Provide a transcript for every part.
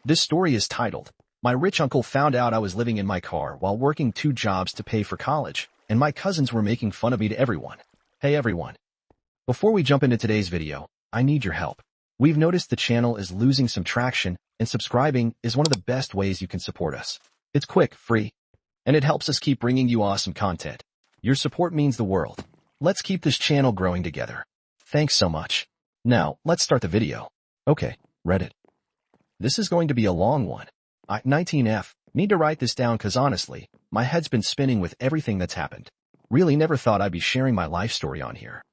This story is titled, My Rich Uncle Found Out I Was Living in My Car While Working 2 Jobs to Pay for College, and My Cousins Were Making Fun of Me to Everyone. Hey everyone. Before we jump into today's video, I need your help. We've noticed the channel is losing some traction, and subscribing is one of the best ways you can support us. It's quick, free, and it helps us keep bringing you awesome content. Your support means the world. Let's keep this channel growing together. Thanks so much. Now, let's start the video. Okay, Reddit. This is going to be a long one. 19F, need to write this down cause honestly, my head's been spinning with everything that's happened. Really never thought I'd be sharing my life story on here.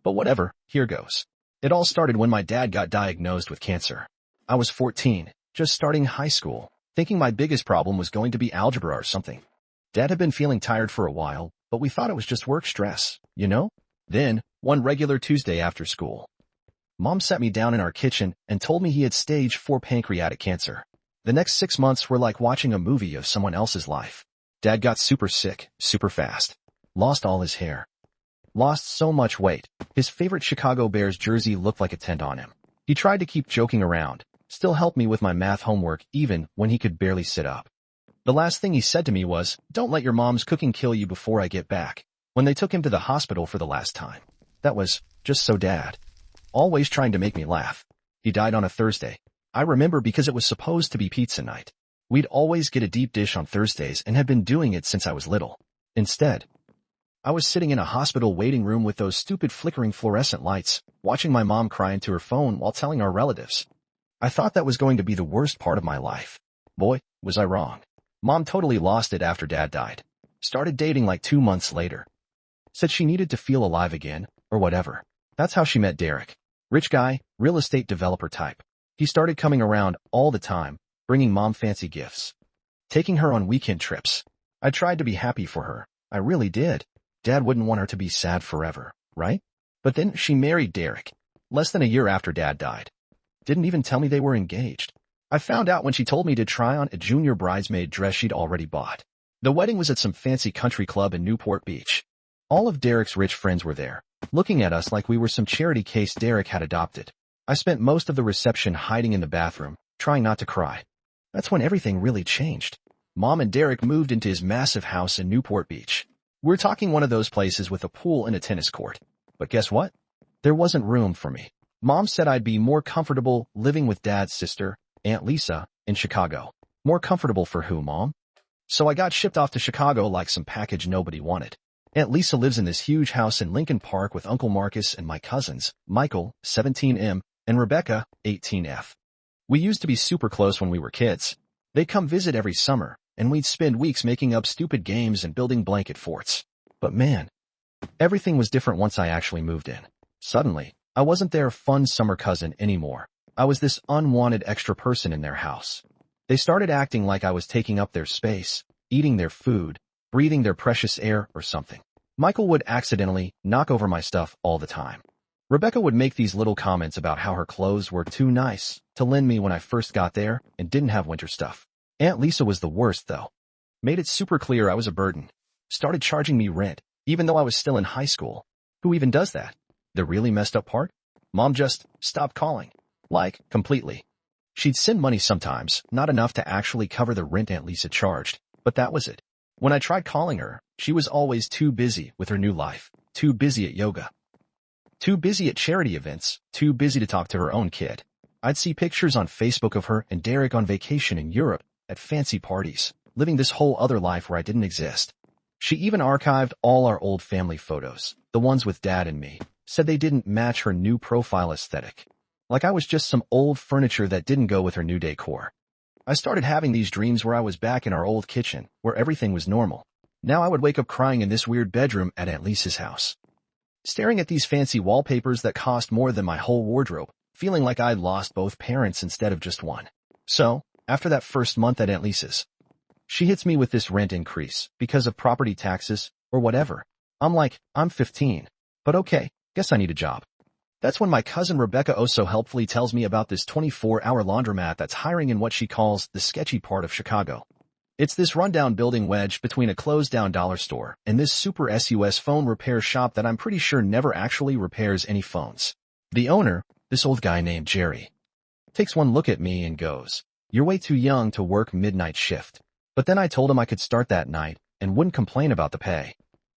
But whatever, here goes. It all started when my dad got diagnosed with cancer. I was 14, just starting high school, thinking my biggest problem was going to be algebra or something. Dad had been feeling tired for a while, but we thought it was just work stress, you know? Then, one regular Tuesday after school, Mom sat me down in our kitchen and told me he had stage 4 pancreatic cancer. The next 6 months were like watching a movie of someone else's life. Dad got super sick, super fast. Lost all his hair. Lost so much weight. His favorite Chicago Bears jersey looked like a tent on him. He tried to keep joking around, still helped me with my math homework even when he could barely sit up. The last thing he said to me was, "Don't let your mom's cooking kill you before I get back," when they took him to the hospital for the last time. That was just so Dad. Always trying to make me laugh. He died on a Thursday. I remember because it was supposed to be pizza night. We'd always get a deep dish on Thursdays and had been doing it since I was little. Instead, I was sitting in a hospital waiting room with those stupid flickering fluorescent lights, watching my mom cry into her phone while telling our relatives. I thought that was going to be the worst part of my life. Boy, was I wrong. Mom totally lost it after Dad died. Started dating like 2 months later. Said she needed to feel alive again, or whatever. That's how she met Derek. Rich guy, real estate developer type. He started coming around all the time, bringing Mom fancy gifts. Taking her on weekend trips. I tried to be happy for her. I really did. Dad wouldn't want her to be sad forever, right? But then she married Derek. Less than a year after Dad died. Didn't even tell me they were engaged. I found out when she told me to try on a junior bridesmaid dress she'd already bought. The wedding was at some fancy country club in Newport Beach. All of Derek's rich friends were there, looking at us like we were some charity case Derek had adopted. I spent most of the reception hiding in the bathroom, trying not to cry. That's when everything really changed. Mom and Derek moved into his massive house in Newport Beach. We're talking one of those places with a pool and a tennis court. But guess what? There wasn't room for me. Mom said I'd be more comfortable living with Dad's sister, Aunt Lisa, in Chicago. More comfortable for who, Mom? So I got shipped off to Chicago like some package nobody wanted. Aunt Lisa lives in this huge house in Lincoln Park with Uncle Marcus and my cousins, Michael, 17M, and Rebecca, 18F. We used to be super close when we were kids. They'd come visit every summer, and we'd spend weeks making up stupid games and building blanket forts. But man, everything was different once I actually moved in. Suddenly, I wasn't their fun summer cousin anymore. I was this unwanted extra person in their house. They started acting like I was taking up their space, eating their food, breathing their precious air or something. Michael would accidentally knock over my stuff all the time. Rebecca would make these little comments about how her clothes were too nice to lend me when I first got there and didn't have winter stuff. Aunt Lisa was the worst though. Made it super clear I was a burden. Started charging me rent, even though I was still in high school. Who even does that? The really messed up part? Mom just stopped calling. Like, completely. She'd send money sometimes, not enough to actually cover the rent Aunt Lisa charged, but that was it. When I tried calling her, she was always too busy with her new life, too busy at yoga, too busy at charity events, too busy to talk to her own kid. I'd see pictures on Facebook of her and Derek on vacation in Europe, at fancy parties, living this whole other life where I didn't exist. She even archived all our old family photos, the ones with Dad and me, said they didn't match her new profile aesthetic. Like I was just some old furniture that didn't go with her new decor. I started having these dreams where I was back in our old kitchen, where everything was normal. Now I would wake up crying in this weird bedroom at Aunt Lisa's house. Staring at these fancy wallpapers that cost more than my whole wardrobe, feeling like I'd lost both parents instead of just one. So, after that first month at Aunt Lisa's, she hits me with this rent increase because of property taxes or whatever. I'm like, I'm 15, but okay, guess I need a job. That's when my cousin Rebecca oh so helpfully tells me about this 24-hour laundromat that's hiring in what she calls the sketchy part of Chicago. It's this rundown building wedged between a closed-down dollar store and this super SUS phone repair shop that I'm pretty sure never actually repairs any phones. The owner, this old guy named Jerry, takes one look at me and goes, "You're way too young to work midnight shift." But then I told him I could start that night and wouldn't complain about the pay.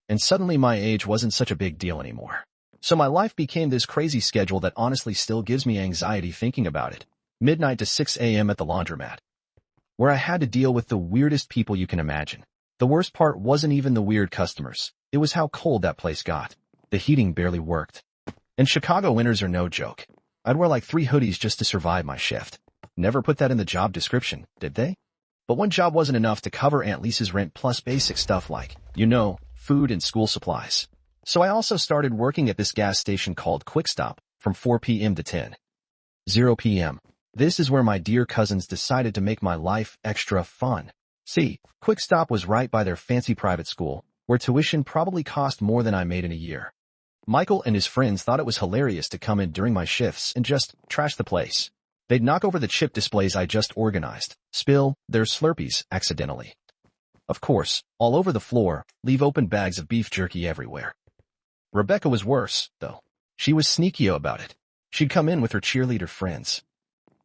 And suddenly my age wasn't such a big deal anymore. So my life became this crazy schedule that honestly still gives me anxiety thinking about it. Midnight to 6 a.m. at the laundromat, where I had to deal with the weirdest people you can imagine. The worst part wasn't even the weird customers. It was how cold that place got. The heating barely worked. And Chicago winters are no joke. I'd wear like 3 hoodies just to survive my shift. Never put that in the job description, did they? But one job wasn't enough to cover Aunt Lisa's rent plus basic stuff like, food and school supplies. So I also started working at this gas station called Quick Stop from 4 p.m. to 10:00 p.m. This is where my dear cousins decided to make my life extra fun. See, Quick Stop was right by their fancy private school, where tuition probably cost more than I made in a year. Michael and his friends thought it was hilarious to come in during my shifts and just trash the place. They'd knock over the chip displays I just organized, spill their Slurpees accidentally. Of course, all over the floor, leave open bags of beef jerky everywhere. Rebecca was worse, though. She was sneaky about it. She'd come in with her cheerleader friends.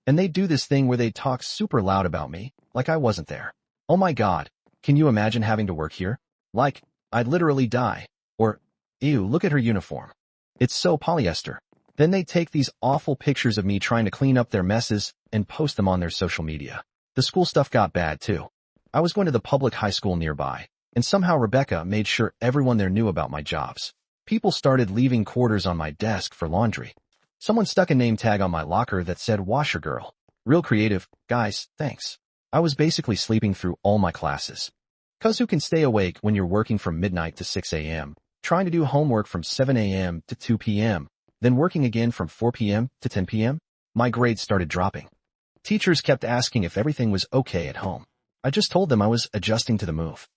And they'd do this thing where they'd talk super loud about me, like I wasn't there. Oh my God, can you imagine having to work here? Like, I'd literally die. Or, ew, look at her uniform. It's so polyester. Then they'd take these awful pictures of me trying to clean up their messes and post them on their social media. The school stuff got bad too. I was going to the public high school nearby, and somehow Rebecca made sure everyone there knew about my jobs. People started leaving quarters on my desk for laundry. Someone stuck a name tag on my locker that said washer girl. Real creative, guys, thanks. I was basically sleeping through all my classes. 'Cause who can stay awake when you're working from midnight to 6 a.m., trying to do homework from 7 a.m. to 2 p.m., then working again from 4 p.m. to 10 p.m.? My grades started dropping. Teachers kept asking if everything was okay at home. I just told them I was adjusting to the move.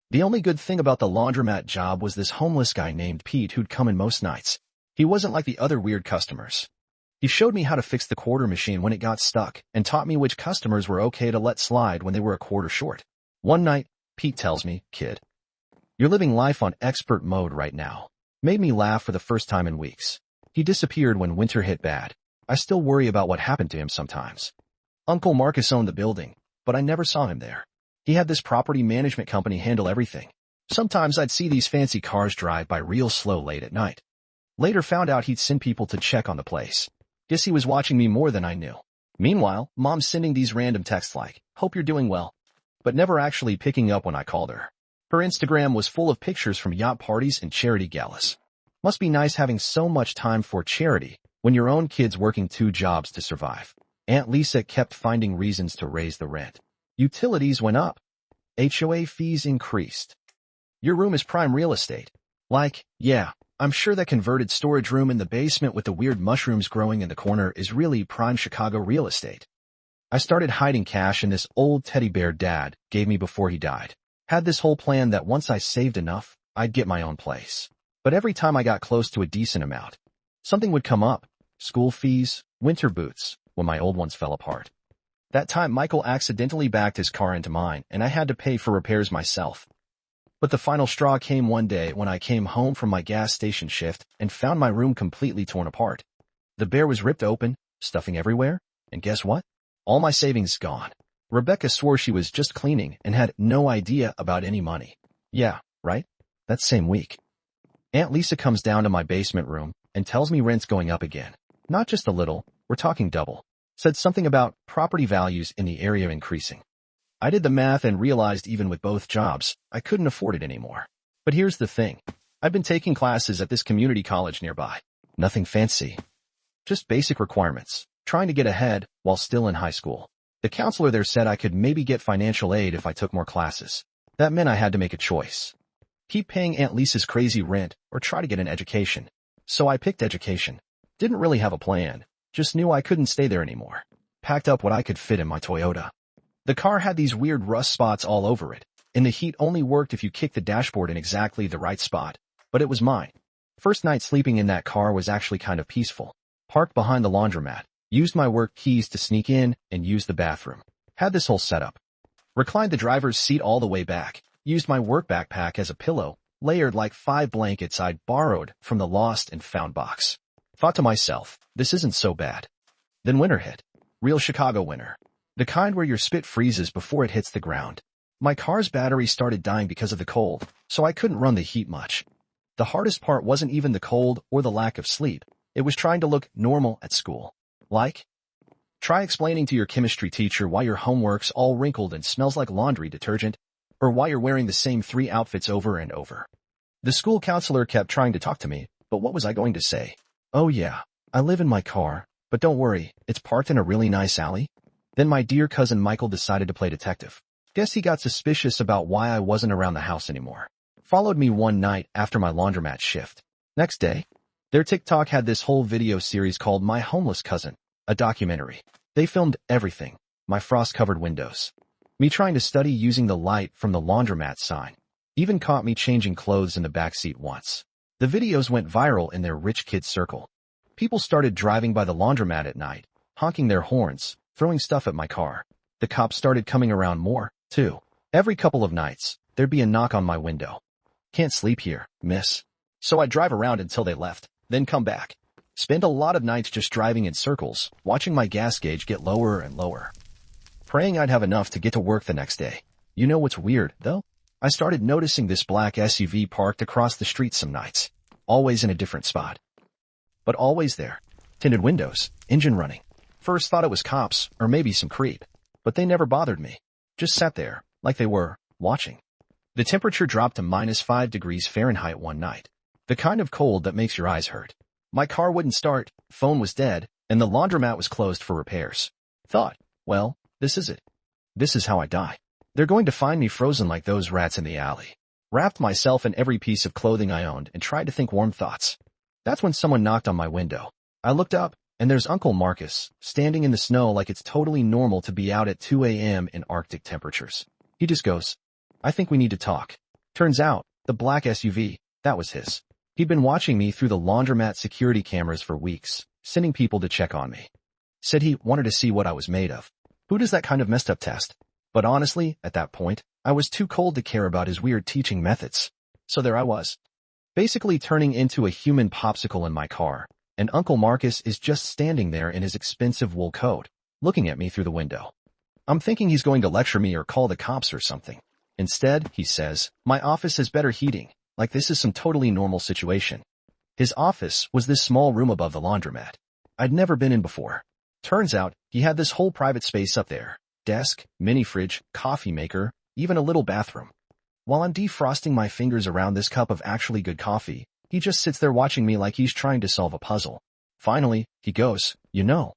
The only good thing about the laundromat job was this homeless guy named Pete who'd come in most nights. He wasn't like the other weird customers. He showed me how to fix the quarter machine when it got stuck and taught me which customers were okay to let slide when they were a quarter short. One night, Pete tells me, "Kid, you're living life on expert mode right now." Made me laugh for the first time in weeks. He disappeared when winter hit bad. I still worry about what happened to him sometimes. Uncle Marcus owned the building, but I never saw him there. He had this property management company handle everything. Sometimes I'd see these fancy cars drive by real slow late at night. Later found out he'd send people to check on the place. Guess he was watching me more than I knew. Meanwhile, Mom's sending these random texts like, "Hope you're doing well," but never actually picking up when I called her. Her Instagram was full of pictures from yacht parties and charity galas. Must be nice having so much time for charity when your own kid's working 2 jobs to survive. Aunt Lisa kept finding reasons to raise the rent. Utilities went up. HOA fees increased. Your room is prime real estate. Like, yeah, I'm sure that converted storage room in the basement with the weird mushrooms growing in the corner is really prime Chicago real estate. I started hiding cash in this old teddy bear Dad gave me before he died. Had this whole plan that once I saved enough, I'd get my own place. But every time I got close to a decent amount, something would come up. School fees, winter boots, when my old ones fell apart. That time Michael accidentally backed his car into mine and I had to pay for repairs myself. But the final straw came one day when I came home from my gas station shift and found my room completely torn apart. The bear was ripped open, stuffing everywhere, and guess what? All my savings gone. Rebecca swore she was just cleaning and had no idea about any money. Yeah, right? That same week. Aunt Lisa comes down to my basement room and tells me rent's going up again. Not just a little, we're talking double. Said something about property values in the area increasing. I did the math and realized even with both jobs, I couldn't afford it anymore. But here's the thing. I've been taking classes at this community college nearby. Nothing fancy. Just basic requirements. Trying to get ahead while still in high school. The counselor there said I could maybe get financial aid if I took more classes. That meant I had to make a choice. Keep paying Aunt Lisa's crazy rent or try to get an education. So I picked education. Didn't really have a plan. Just knew I couldn't stay there anymore. Packed up what I could fit in my Toyota. The car had these weird rust spots all over it, and the heat only worked if you kicked the dashboard in exactly the right spot. But it was mine. First night sleeping in that car was actually kind of peaceful. Parked behind the laundromat. Used my work keys to sneak in and use the bathroom. Had this whole setup. Reclined the driver's seat all the way back. Used my work backpack as a pillow. Layered like 5 blankets I'd borrowed from the lost and found box. Thought to myself, this isn't so bad. Then winter hit. Real Chicago winter. The kind where your spit freezes before it hits the ground. My car's battery started dying because of the cold, so I couldn't run the heat much. The hardest part wasn't even the cold or the lack of sleep. It was trying to look normal at school. Like, try explaining to your chemistry teacher why your homework's all wrinkled and smells like laundry detergent, or why you're wearing the same 3 outfits over and over. The school counselor kept trying to talk to me, but what was I going to say? Oh yeah, I live in my car, but don't worry, it's parked in a really nice alley. Then my dear cousin Michael decided to play detective. Guess he got suspicious about why I wasn't around the house anymore. Followed me one night after my laundromat shift. Next day, their TikTok had this whole video series called My Homeless Cousin, a documentary. They filmed everything, my frost-covered windows, me trying to study using the light from the laundromat sign, even caught me changing clothes in the backseat once. The videos went viral in their rich kid circle. People started driving by the laundromat at night, honking their horns, throwing stuff at my car. The cops started coming around more, too. Every couple of nights, there'd be a knock on my window. Can't sleep here, miss. So I'd drive around until they left, then come back. Spend a lot of nights just driving in circles, watching my gas gauge get lower and lower. Praying I'd have enough to get to work the next day. You know what's weird, though? I started noticing this black SUV parked across the street some nights. Always in a different spot. But always there. Tinted windows, engine running. First thought it was cops, or maybe some creep. But they never bothered me. Just sat there, like they were, watching. The temperature dropped to -5 degrees Fahrenheit one night. The kind of cold that makes your eyes hurt. My car wouldn't start, phone was dead, and the laundromat was closed for repairs. Thought, well, this is it. This is how I die. They're going to find me frozen like those rats in the alley. Wrapped myself in every piece of clothing I owned and tried to think warm thoughts. That's when someone knocked on my window. I looked up, and there's Uncle Marcus, standing in the snow like it's totally normal to be out at 2 a.m. in Arctic temperatures. He just goes, I think we need to talk. Turns out, the black SUV, that was his. He'd been watching me through the laundromat security cameras for weeks, sending people to check on me. Said he wanted to see what I was made of. Who does that kind of messed up test? But honestly, at that point, I was too cold to care about his weird teaching methods. So there I was, basically turning into a human popsicle in my car, and Uncle Marcus is just standing there in his expensive wool coat, looking at me through the window. I'm thinking he's going to lecture me or call the cops or something. Instead, he says, my office has better heating, like this is some totally normal situation. His office was this small room above the laundromat. I'd never been in before. Turns out, he had this whole private space up there. Desk, mini fridge, coffee maker, even a little bathroom. While I'm defrosting my fingers around this cup of actually good coffee, he just sits there watching me like he's trying to solve a puzzle. Finally, he goes, you know,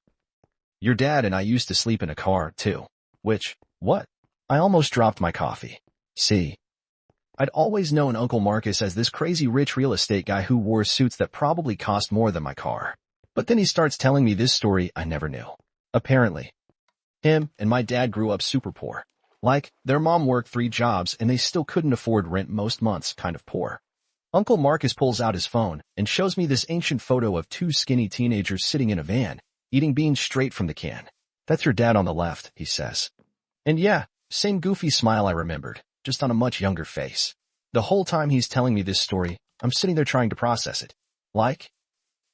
your dad and I used to sleep in a car, too. Which, what? I almost dropped my coffee. See? I'd always known Uncle Marcus as this crazy rich real estate guy who wore suits that probably cost more than my car. But then he starts telling me this story I never knew. Apparently, him and my dad grew up super poor. Like, their mom worked 3 jobs and they still couldn't afford rent most months, kind of poor. Uncle Marcus pulls out his phone and shows me this ancient photo of 2 skinny teenagers sitting in a van, eating beans straight from the can. That's your dad on the left, he says. And yeah, same goofy smile I remembered, just on a much younger face. The whole time he's telling me this story, I'm sitting there trying to process it. Like,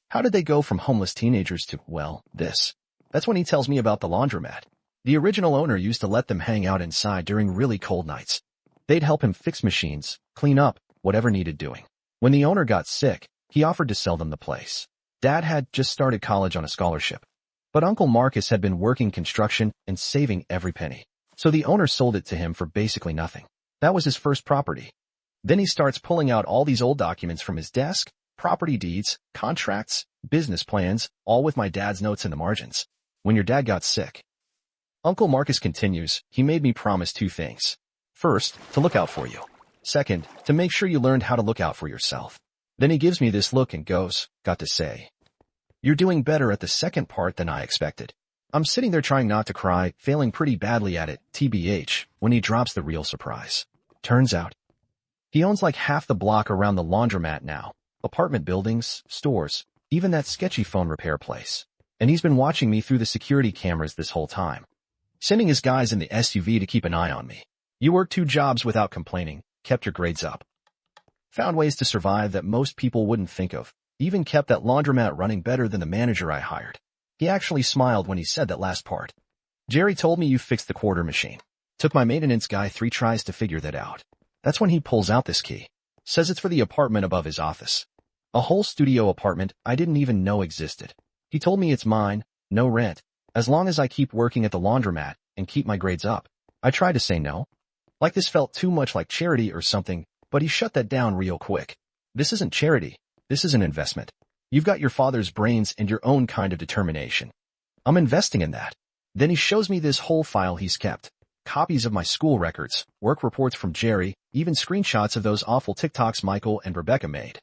how did they go from homeless teenagers to, well, this? That's when he tells me about the laundromat. The original owner used to let them hang out inside during really cold nights. They'd help him fix machines, clean up, whatever needed doing. When the owner got sick, he offered to sell them the place. Dad had just started college on a scholarship. But Uncle Marcus had been working construction and saving every penny. So the owner sold it to him for basically nothing. That was his first property. Then he starts pulling out all these old documents from his desk, property deeds, contracts, business plans, all with my dad's notes in the margins. When your dad got sick, Uncle Marcus continues, he made me promise 2 things. First, to look out for you. Second, to make sure you learned how to look out for yourself. Then he gives me this look and goes, got to say, you're doing better at the second part than I expected. I'm sitting there trying not to cry, failing pretty badly at it, TBH, when he drops the real surprise. Turns out, he owns like half the block around the laundromat now. Apartment buildings, stores, even that sketchy phone repair place. And he's been watching me through the security cameras this whole time. Sending his guys in the SUV to keep an eye on me. You worked 2 jobs without complaining, kept your grades up. Found ways to survive that most people wouldn't think of. Even kept that laundromat running better than the manager I hired. He actually smiled when he said that last part. Jerry told me you fixed the quarter machine. Took my maintenance guy 3 tries to figure that out. That's when he pulls out this key. Says it's for the apartment above his office. A whole studio apartment I didn't even know existed. He told me it's mine, no rent, as long as I keep working at the laundromat and keep my grades up. I tried to say no. Like this felt too much like charity or something, but he shut that down real quick. This isn't charity. This is an investment. You've got your father's brains and your own kind of determination. I'm investing in that. Then he shows me this whole file he's kept. Copies of my school records, work reports from Jerry, even screenshots of those awful TikToks Michael and Rebecca made.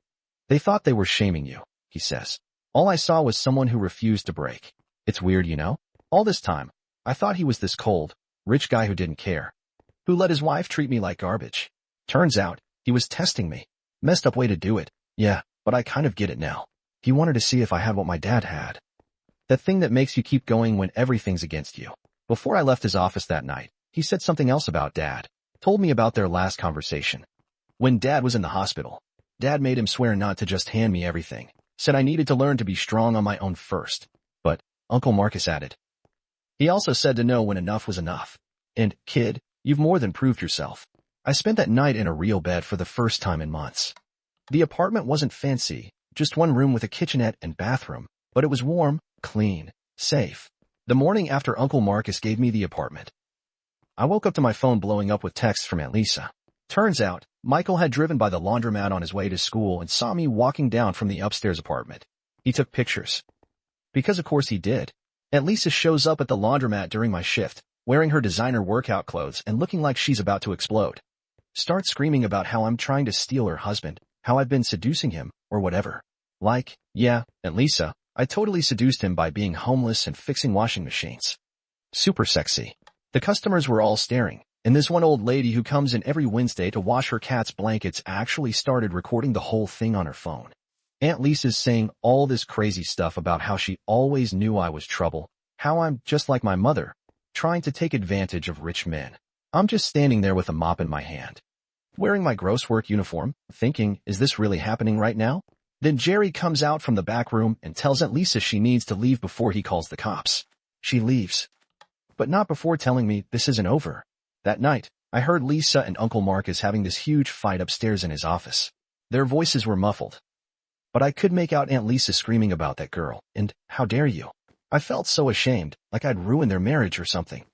They thought they were shaming you, he says. All I saw was someone who refused to break. It's weird, you know? All this time, I thought he was this cold, rich guy who didn't care. Who let his wife treat me like garbage. Turns out, he was testing me. Messed up way to do it. Yeah, but I kind of get it now. He wanted to see if I had what my dad had. That thing that makes you keep going when everything's against you. Before I left his office that night, he said something else about Dad. Told me about their last conversation. When Dad was in the hospital, Dad made him swear not to just hand me everything. Said I needed to learn to be strong on my own first. But, Uncle Marcus added. He also said to know when enough was enough. And, kid, you've more than proved yourself. I spent that night in a real bed for the first time in months. The apartment wasn't fancy, just one room with a kitchenette and bathroom, but it was warm, clean, safe. The morning after Uncle Marcus gave me the apartment, I woke up to my phone blowing up with texts from Aunt Lisa. Turns out, Michael had driven by the laundromat on his way to school and saw me walking down from the upstairs apartment. He took pictures. Because of course he did. Aunt Lisa shows up at the laundromat during my shift, wearing her designer workout clothes and looking like she's about to explode. Starts screaming about how I'm trying to steal her husband, how I've been seducing him, or whatever. Like, yeah, Aunt Lisa, I totally seduced him by being homeless and fixing washing machines. Super sexy. The customers were all staring, and this one old lady who comes in every Wednesday to wash her cat's blankets actually started recording the whole thing on her phone. Aunt Lisa's saying all this crazy stuff about how she always knew I was trouble, how I'm just like my mother, trying to take advantage of rich men. I'm just standing there with a mop in my hand, wearing my gross work uniform, thinking, is this really happening right now? Then Jerry comes out from the back room and tells Aunt Lisa she needs to leave before he calls the cops. She leaves. But not before telling me this isn't over. That night, I heard Lisa and Uncle Marcus having this huge fight upstairs in his office. Their voices were muffled. But I could make out Aunt Lisa screaming about that girl, and how dare you. I felt so ashamed, like I'd ruined their marriage or something.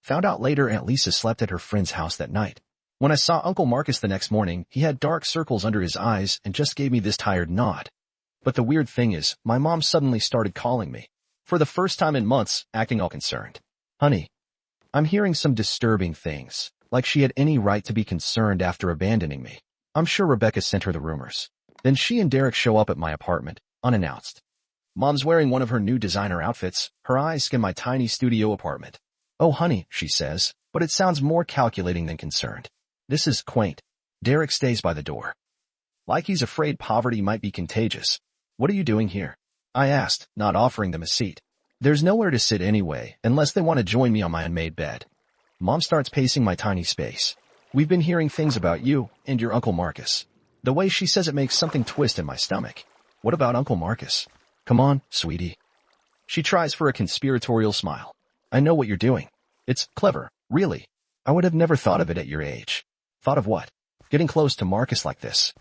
Found out later Aunt Lisa slept at her friend's house that night. When I saw Uncle Marcus the next morning, he had dark circles under his eyes and just gave me this tired nod. But the weird thing is, my mom suddenly started calling me. For the first time in months, acting all concerned. Honey, I'm hearing some disturbing things, like she had any right to be concerned after abandoning me. I'm sure Rebecca sent her the rumors. Then she and Derek show up at my apartment, unannounced. Mom's wearing one of her new designer outfits, her eyes scan my tiny studio apartment. Oh honey, she says, but it sounds more calculating than concerned. This is quaint. Derek stays by the door. Like he's afraid poverty might be contagious. What are you doing here? I asked, not offering them a seat. There's nowhere to sit anyway, unless they want to join me on my unmade bed. Mom starts pacing my tiny space. We've been hearing things about you and your Uncle Marcus. The way she says it makes something twist in my stomach. What about Uncle Marcus? Come on, sweetie. She tries for a conspiratorial smile. I know what you're doing. It's clever, really. I would have never thought of it at your age. Thought of what? Getting close to Marcus like this.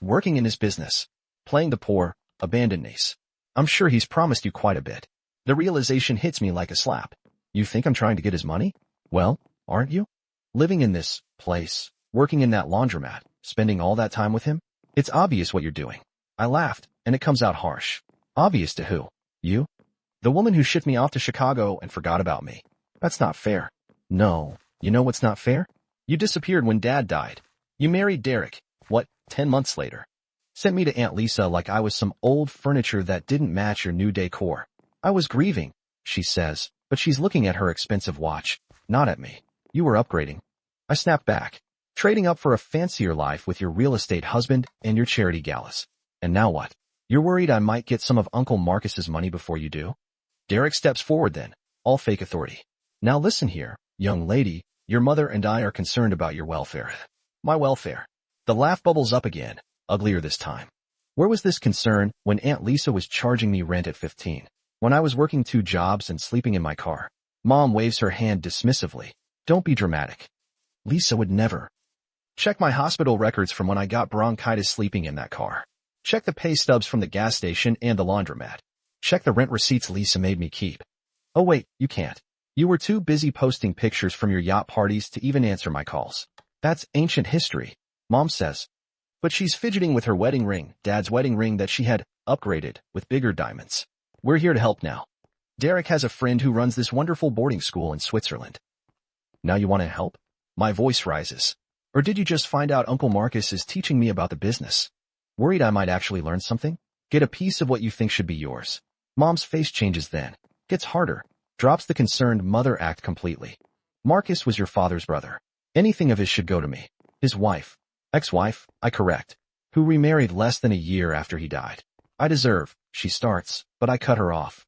Working in his business. Playing the poor, abandoned niece. I'm sure he's promised you quite a bit. The realization hits me like a slap. You think I'm trying to get his money? Well, aren't you? Living in this place, working in that laundromat, spending all that time with him? It's obvious what you're doing. I laughed, and it comes out harsh. Obvious to who? You? The woman who shipped me off to Chicago and forgot about me. That's not fair. No. You know what's not fair? You disappeared when Dad died. You married Derek, 10 months later. Sent me to Aunt Lisa like I was some old furniture that didn't match your new decor. I was grieving, she says, but she's looking at her expensive watch, not at me. You were upgrading. I snapped back. Trading up for a fancier life with your real estate husband and your charity galas. And now what? You're worried I might get some of Uncle Marcus's money before you do? Derek steps forward then, all fake authority. Now listen here, young lady, your mother and I are concerned about your welfare. My welfare. The laugh bubbles up again, uglier this time. Where was this concern when Aunt Lisa was charging me rent at 15? When I was working 2 jobs and sleeping in my car? Mom waves her hand dismissively. Don't be dramatic. Lisa would never. Check my hospital records from when I got bronchitis sleeping in that car. Check the pay stubs from the gas station and the laundromat. Check the rent receipts Lisa made me keep. Oh wait, you can't. You were too busy posting pictures from your yacht parties to even answer my calls. That's ancient history, Mom says. But she's fidgeting with her wedding ring, Dad's wedding ring that she had upgraded with bigger diamonds. We're here to help now. Derek has a friend who runs this wonderful boarding school in Switzerland. Now you want to help? My voice rises. Or did you just find out Uncle Marcus is teaching me about the business? Worried I might actually learn something? Get a piece of what you think should be yours. Mom's face changes then. Gets harder. Drops the concerned mother act completely. Marcus was your father's brother. Anything of his should go to me. His wife. Ex-wife, I correct. Who remarried less than a year after he died. I deserve, she starts, but I cut her off.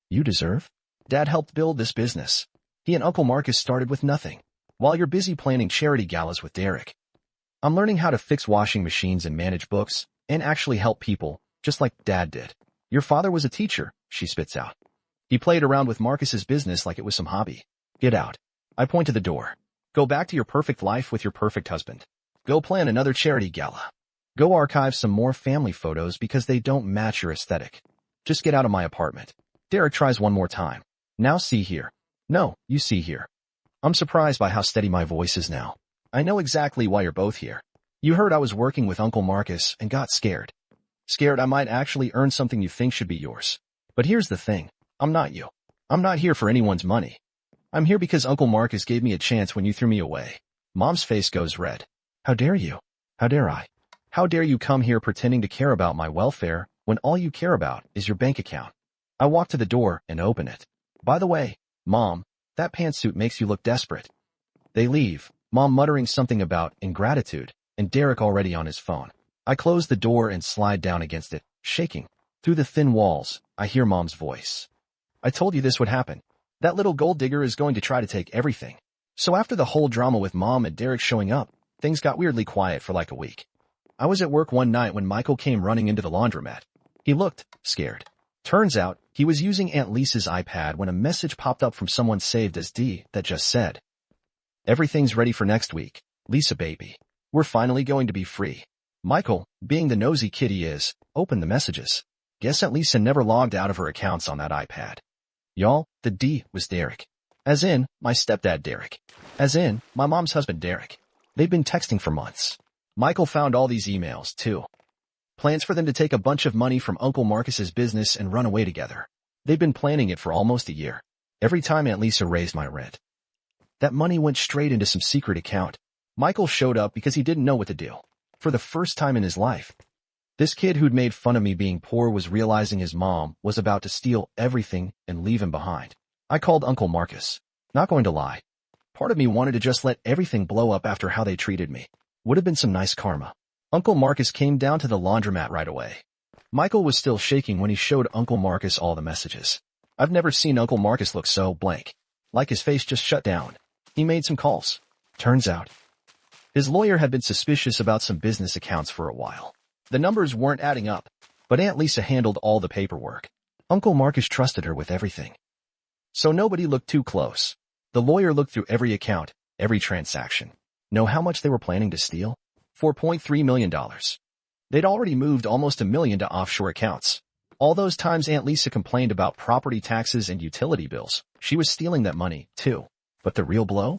You deserve? Dad helped build this business. He and Uncle Marcus started with nothing. While you're busy planning charity galas with Derek. I'm learning how to fix washing machines and manage books, and actually help people, just like Dad did. Your father was a teacher, she spits out. He played around with Marcus's business like it was some hobby. Get out. I point to the door. Go back to your perfect life with your perfect husband. Go plan another charity gala. Go archive some more family photos because they don't match your aesthetic. Just get out of my apartment. Derek tries one more time. Now see here. No, you see here. I'm surprised by how steady my voice is now. I know exactly why you're both here. You heard I was working with Uncle Marcus and got scared. Scared I might actually earn something you think should be yours. But here's the thing. I'm not you. I'm not here for anyone's money. I'm here because Uncle Marcus gave me a chance when you threw me away. Mom's face goes red. How dare you? How dare I? How dare you come here pretending to care about my welfare when all you care about is your bank account? I walk to the door and open it. By the way, Mom, that pantsuit makes you look desperate. They leave, Mom muttering something about ingratitude, and Derek already on his phone. I close the door and slide down against it, shaking. Through the thin walls, I hear Mom's voice. I told you this would happen. That little gold digger is going to try to take everything. So after the whole drama with Mom and Derek showing up, things got weirdly quiet for like a week. I was at work one night when Michael came running into the laundromat. He looked scared. Turns out, he was using Aunt Lisa's iPad when a message popped up from someone saved as D that just said, "Everything's ready for next week, Lisa baby. We're finally going to be free." Michael, being the nosy kid he is, opened the messages. Guess Aunt Lisa never logged out of her accounts on that iPad. Y'all, the D was Derek. As in, my stepdad Derek. As in, my mom's husband Derek. They'd been texting for months. Michael found all these emails, too. Plans for them to take a bunch of money from Uncle Marcus's business and run away together. They'd been planning it for almost a year. Every time Aunt Lisa raised my rent. That money went straight into some secret account. Michael showed up because he didn't know what to do. For the first time in his life. This kid who'd made fun of me being poor was realizing his mom was about to steal everything and leave him behind. I called Uncle Marcus. Not going to lie. Part of me wanted to just let everything blow up after how they treated me. Would have been some nice karma. Uncle Marcus came down to the laundromat right away. Michael was still shaking when he showed Uncle Marcus all the messages. I've never seen Uncle Marcus look so blank. Like his face just shut down. He made some calls. Turns out, his lawyer had been suspicious about some business accounts for a while. The numbers weren't adding up, but Aunt Lisa handled all the paperwork. Uncle Marcus trusted her with everything. So nobody looked too close. The lawyer looked through every account, every transaction. Know how much they were planning to steal? $4.3 million. They'd already moved almost $1 million to offshore accounts. All those times Aunt Lisa complained about property taxes and utility bills, she was stealing that money, too. But the real blow?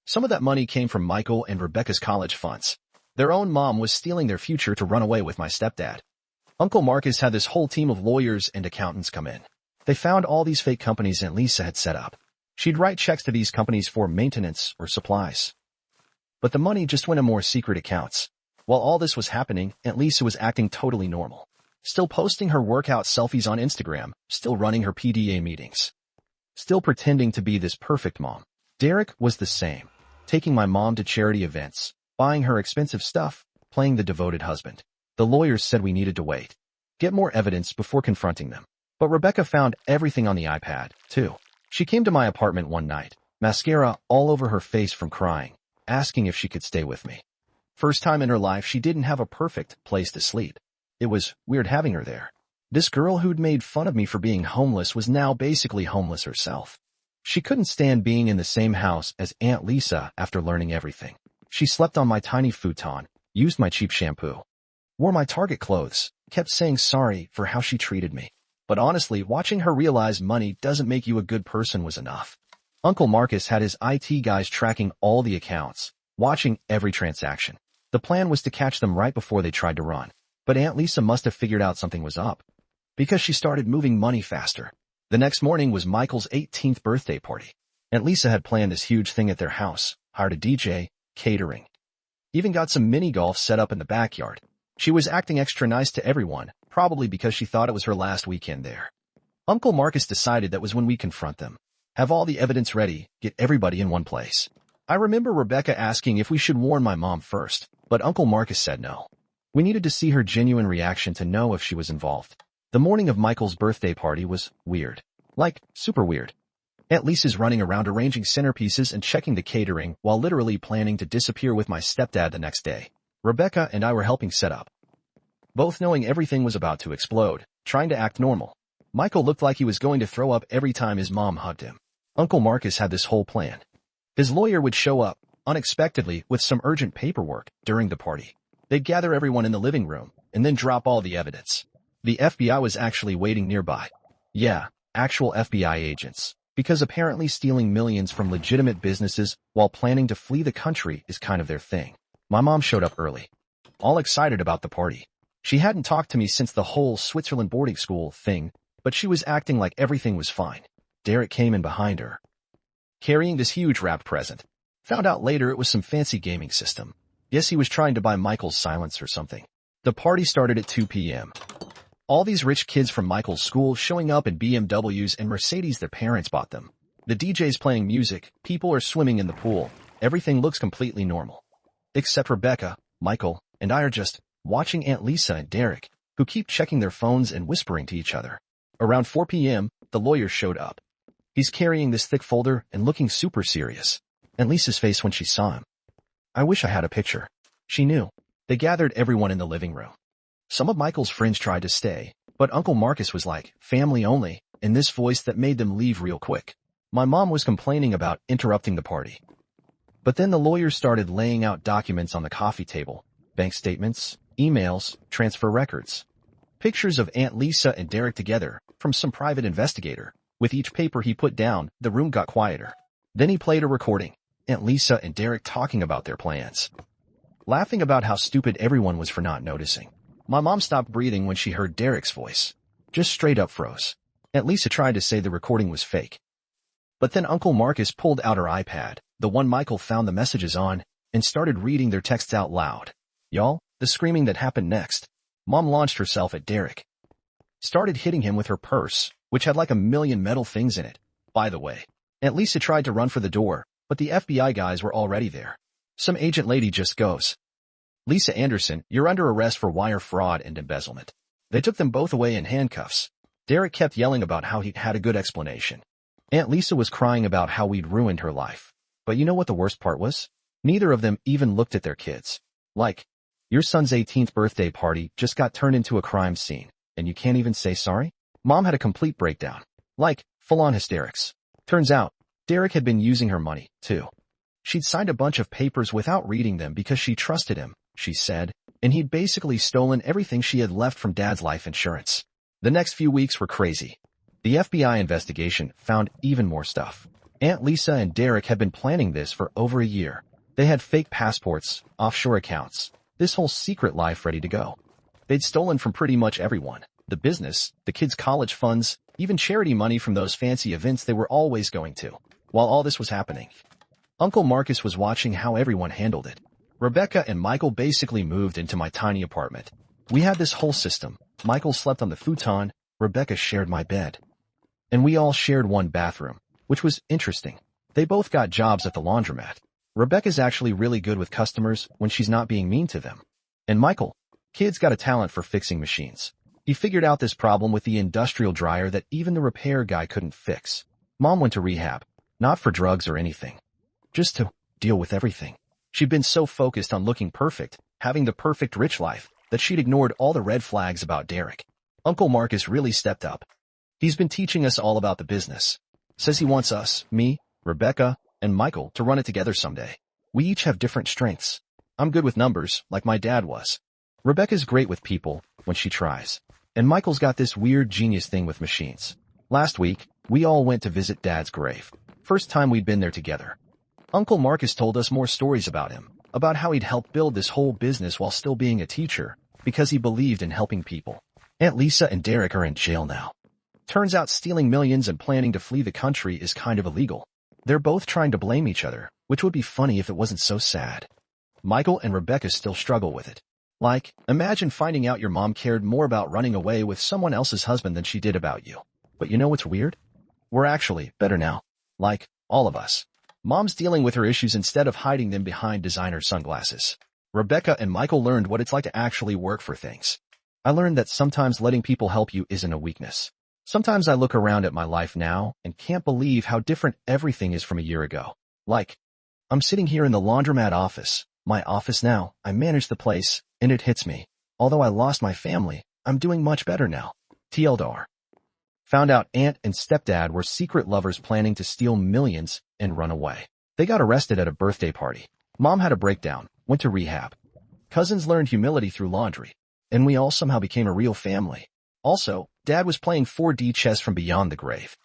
Some of that money came from Michael and Rebecca's college funds. Their own mom was stealing their future to run away with my stepdad. Uncle Marcus had this whole team of lawyers and accountants come in. They found all these fake companies Aunt Lisa had set up. She'd write checks to these companies for maintenance or supplies. But the money just went in more secret accounts. While all this was happening, Aunt Lisa was acting totally normal. Still posting her workout selfies on Instagram, still running her PDA meetings. Still pretending to be this perfect mom. Derek was the same. Taking my mom to charity events, buying her expensive stuff, playing the devoted husband. The lawyers said we needed to wait. Get more evidence before confronting them. But Rebecca found everything on the iPad, too. She came to my apartment one night, mascara all over her face from crying, asking if she could stay with me. First time in her life she didn't have a perfect place to sleep. It was weird having her there. This girl who'd made fun of me for being homeless was now basically homeless herself. She couldn't stand being in the same house as Aunt Lisa after learning everything. She slept on my tiny futon, used my cheap shampoo, wore my Target clothes, kept saying sorry for how she treated me. But honestly, watching her realize money doesn't make you a good person was enough. Uncle Marcus had his IT guys tracking all the accounts, watching every transaction. The plan was to catch them right before they tried to run. But Aunt Lisa must have figured out something was up, because she started moving money faster. The next morning was Michael's 18th birthday party. Aunt Lisa had planned this huge thing at their house, hired a DJ, catering, even got some mini golf set up in the backyard. She was acting extra nice to everyone, probably because she thought it was her last weekend there. Uncle Marcus decided that was when we confront them. Have all the evidence ready, get everybody in one place. I remember Rebecca asking if we should warn my mom first, but Uncle Marcus said no. We needed to see her genuine reaction to know if she was involved. The morning of Michael's birthday party was weird. Like, super weird. Aunt Lisa's running around arranging centerpieces and checking the catering while literally planning to disappear with my stepdad the next day. Rebecca and I were helping set up, both knowing everything was about to explode, trying to act normal. Michael looked like he was going to throw up every time his mom hugged him. Uncle Marcus had this whole plan. His lawyer would show up, unexpectedly, with some urgent paperwork during the party. They'd gather everyone in the living room, and then drop all the evidence. The FBI was actually waiting nearby. Yeah, actual FBI agents. Because apparently stealing millions from legitimate businesses while planning to flee the country is kind of their thing. My mom showed up early, all excited about the party. She hadn't talked to me since the whole Switzerland boarding school thing, but she was acting like everything was fine. Derek came in behind her, carrying this huge wrapped present. Found out later it was some fancy gaming system. Guess he was trying to buy Michael's silence or something. The party started at 2 p.m. All these rich kids from Michael's school showing up in BMWs and Mercedes their parents bought them. The DJ's playing music, people are swimming in the pool. Everything looks completely normal. Except Rebecca, Michael, and I are just watching Aunt Lisa and Derek, who keep checking their phones and whispering to each other. Around 4 p.m., the lawyer showed up. He's carrying this thick folder and looking super serious. Aunt Lisa's face when she saw him. I wish I had a picture. She knew. They gathered everyone in the living room. Some of Michael's friends tried to stay, but Uncle Marcus was like, family only, in this voice that made them leave real quick. My mom was complaining about interrupting the party. But then the lawyer started laying out documents on the coffee table. Bank statements, emails, transfer records. Pictures of Aunt Lisa and Derek together, from some private investigator. With each paper he put down, the room got quieter. Then he played a recording. Aunt Lisa and Derek talking about their plans, laughing about how stupid everyone was for not noticing. My mom stopped breathing when she heard Derek's voice. Just straight up froze. Aunt Lisa tried to say the recording was fake. But then Uncle Marcus pulled out her iPad, the one Michael found the messages on, and started reading their texts out loud. Y'all, the screaming that happened next. Mom launched herself at Derek. Started hitting him with her purse, which had like a million metal things in it. By the way, Aunt Lisa tried to run for the door, but the FBI guys were already there. Some agent lady just goes, Lisa Anderson, you're under arrest for wire fraud and embezzlement. They took them both away in handcuffs. Derek kept yelling about how he'd had a good explanation. Aunt Lisa was crying about how we'd ruined her life. But you know what the worst part was? Neither of them even looked at their kids. Like, your son's 18th birthday party just got turned into a crime scene, and you can't even say sorry? Mom had a complete breakdown. Like, full-on hysterics. Turns out, Derek had been using her money, too. She'd signed a bunch of papers without reading them because she trusted him, she said, and he'd basically stolen everything she had left from Dad's life insurance. The next few weeks were crazy. The FBI investigation found even more stuff. Aunt Lisa and Derek had been planning this for over a year. They had fake passports, offshore accounts, this whole secret life ready to go. They'd stolen from pretty much everyone. The business, the kids' college funds, even charity money from those fancy events they were always going to. While all this was happening, Uncle Marcus was watching how everyone handled it. Rebecca and Michael basically moved into my tiny apartment. We had this whole system. Michael slept on the futon, Rebecca shared my bed. And we all shared one bathroom, which was interesting. They both got jobs at the laundromat. Rebecca's actually really good with customers when she's not being mean to them. And Michael, kid's got a talent for fixing machines. He figured out this problem with the industrial dryer that even the repair guy couldn't fix. Mom went to rehab, not for drugs or anything, just to deal with everything. She'd been so focused on looking perfect, having the perfect rich life, that she'd ignored all the red flags about Derek. Uncle Marcus really stepped up. He's been teaching us all about the business. Says he wants us, me, Rebecca, and Michael to run it together someday. We each have different strengths. I'm good with numbers, like my dad was. Rebecca's great with people, when she tries. And Michael's got this weird genius thing with machines. Last week, we all went to visit Dad's grave. First time we'd been there together. Uncle Marcus told us more stories about him, about how he'd helped build this whole business while still being a teacher, because he believed in helping people. Aunt Lisa and Derek are in jail now. Turns out stealing millions and planning to flee the country is kind of illegal. They're both trying to blame each other, which would be funny if it wasn't so sad. Michael and Rebecca still struggle with it. Like, imagine finding out your mom cared more about running away with someone else's husband than she did about you. But you know what's weird? We're actually better now. Like, all of us. Mom's dealing with her issues instead of hiding them behind designer sunglasses. Rebecca and Michael learned what it's like to actually work for things. I learned that sometimes letting people help you isn't a weakness. Sometimes I look around at my life now and can't believe how different everything is from a year ago. Like, I'm sitting here in the laundromat office, my office now, I manage the place, and it hits me. Although I lost my family, I'm doing much better now. TLDR. Found out aunt and stepdad were secret lovers planning to steal millions and run away. They got arrested at a birthday party. Mom had a breakdown, went to rehab. Cousins learned humility through laundry. And we all somehow became a real family. Also, Dad was playing 4D chess from beyond the grave.